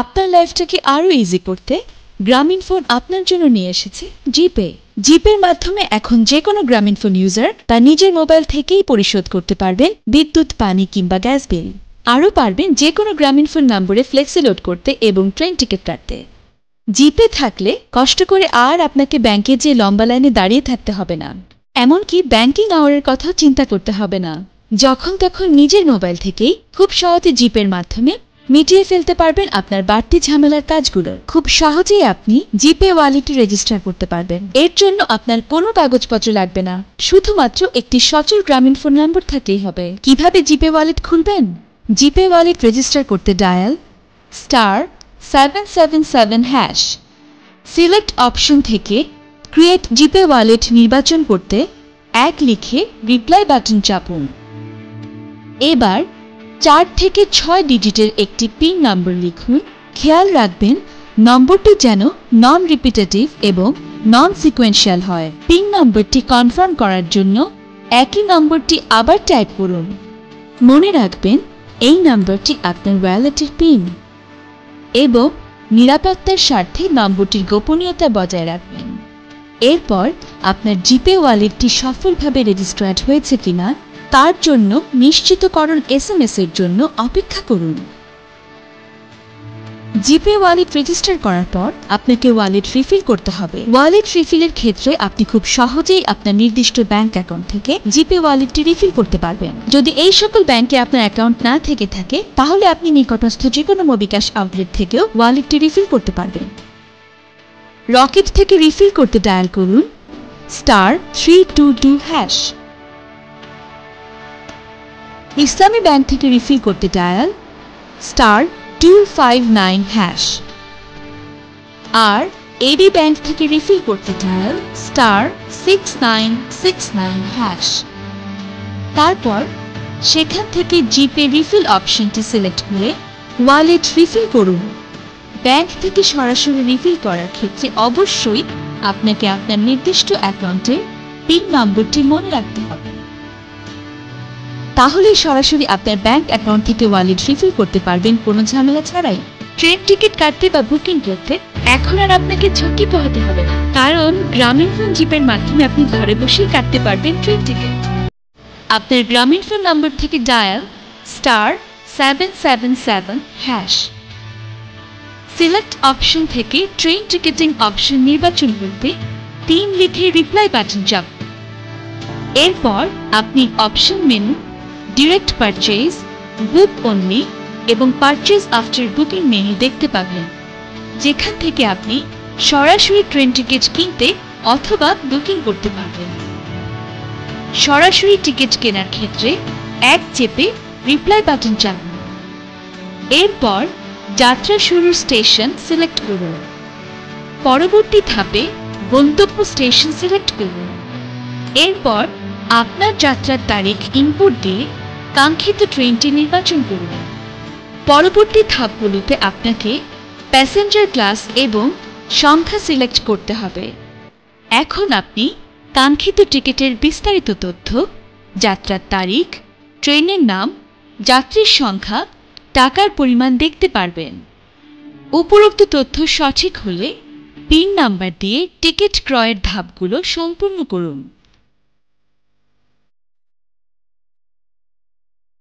আপনার লাইফটাকে আরো ইজি করতে গ্রামীণফোন আপনার জন্য নিয়ে এসেছে জিপে। জিপের মাধ্যমে এখন যে কোনো গ্রামীণফোন ইউজার তার নিজের মোবাইল থেকেই পরিশোধ করতে পারবেন বিদ্যুৎ, পানি কিংবা গ্যাস বিল। আরও পারবেন যে কোনো গ্রামীণফোন নম্বরে ফ্লেক্সি লোড করতে এবং ট্রেন টিকিট কাটতে। জিপে থাকলে কষ্ট করে আর আপনাকে ব্যাংকে যেয়ে লম্বা লাইনে দাঁড়িয়ে থাকতে হবে না। এমনকি ব্যাংকিং আওয়ারের কথাও চিন্তা করতে হবে না। যখন তখন নিজের মোবাইল থেকেই খুব সহজে জিপের মাধ্যমে মিটিয়ে ফেলতে পারবেন আপনার বাড়তি ঝামেলার কাজগুলো। খুব সহজেই আপনি জিপে ওয়ালেটে রেজিস্টার করতে পারবেন। এর জন্য আপনার কোনো কাগজপত্র লাগবে না, শুধুমাত্র একটি সচল গ্রামীণফোন নম্বর থাকলেই হবে। কিভাবে জিপে ওয়ালেট খুলবেন? জিপে ওয়ালেট রেজিস্টার করতে ডায়াল *777#। সিলেক্ট অপশন থেকে ক্রিয়েট জিপে ওয়ালেট নির্বাচন করতে 1 লিখে রিপ্লাই বাটন চাপুন। এবার 4 থেকে 6 ডিজিটের একটি পিন নম্বর লিখুন। খেয়াল রাখবেন নম্বরটি যেন নন রিপিটেটিভ এবং নন সিকোয়েন্সিয়াল হয়। পিন নম্বরটি কনফার্ম করার জন্য একই নম্বরটি আবার টাইপ করুন। মনে রাখবেন এই নম্বরটি আপনার ওয়ালেটের পিন এবং নিরাপত্তার স্বার্থে নম্বরটির গোপনীয়তা বজায় রাখবেন। এরপর আপনার জিপে ওয়ালেটটি সফলভাবে রেজিস্টার্ড হয়েছে কিনা তার জন্য নিশ্চিতকরণ SMS এর জন্য অপেক্ষা করুন। জিপে ওয়ালেট রেজিস্টার করার পর আপনাকে ওয়ালেট রিফিল করতে হবে। ওয়ালেট রিফিলের ক্ষেত্রে আপনি খুব সহজেই আপনার নির্দিষ্ট ব্যাংক অ্যাকাউন্ট থেকে জিপে ওয়ালেটটি রিফিল করতে পারবেন। যদি এই সকল ব্যাংকে আপনার অ্যাকাউন্ট না থেকে থাকে তাহলে আপনি নিকটস্থ যে কোনো মোবিক্যাশ আউটলেট থেকেও ওয়ালেটটি রিফিল করতে পারবেন। রকেট থেকে রিফিল করতে ডায়াল করুন *322#। ইসলামী ব্যাংক থেকে রিফিল করতে ডায়াল *259#। আর এবি ব্যাংক থেকে রিফিল করতে ডায়াল *6969#। তারপর সেখান থেকে জিপে রিফিল অপশনটি সিলেক্ট করে ওয়ালেট রিফিল করুন। ব্যাংক থেকে সরাসরি রিফিল করার ক্ষেত্রে অবশ্যই আপনাকে আপনার নির্দিষ্ট অ্যাকাউন্টের পিন নম্বরটি মনে রাখতে হবে। তাহলেই সরাসরি আপনার ব্যাংক অ্যাকাউন্ট থেকে ওয়ালেট রিফিল করতে পারবেন কোনো ঝামেলা ছাড়াই। ট্রেন টিকিট কাটতে বা বুকিং করতে এখন আর আপনাকে ঝুঁকি পোহাতে হবে না, কারণ গ্রামীণফোন জিপের মাধ্যমে আপনি ঘরে বসেই কাটতে পারবেন ট্রেন টিকিট। আপনার গ্রামীণফোন নম্বর থেকে ডায়াল *777#। সিলেক্ট অপশন থেকে ট্রেন টিকিটিং অপশন নির্বাচন করতে 3 লিখে রিপ্লাই বাটন চাপুন। এরপর আপনি অপশন মেনু, ডিরেক্ট পারচেজ, বুক অনলি এবং পারচেজ আফটার বুকিং মেনু দেখতে পাবেন, যেখান থেকে আপনি সরাসরি ট্রেন টিকিট কিনতে অথবা বুকিং করতে পারবেন। সরাসরি টিকিট কেনার ক্ষেত্রে 1 চেপে রিপ্লাই বাটন চাপুন। এরপর যাত্রা শুরুর স্টেশন সিলেক্ট করুন। পরবর্তী ধাপে গন্তব্য স্টেশন সিলেক্ট করুন। এরপর আপনার যাত্রার তারিখ ইনপুট দিয়ে কাঙ্ক্ষিত ট্রেনটি নির্বাচন করুন। পরবর্তী ধাপগুলোতে আপনাকে প্যাসেঞ্জার ক্লাস এবং সংখ্যা সিলেক্ট করতে হবে। এখন আপনি কাঙ্ক্ষিত টিকিটের বিস্তারিত তথ্য, যাত্রার তারিখ, ট্রেনের নাম, যাত্রীর সংখ্যা, টাকার পরিমাণ দেখতে পারবেন। উপরোক্ত তথ্য সঠিক হলে পিন নাম্বার দিয়ে টিকিট ক্রয়ের ধাপগুলো সম্পূর্ণ করুন।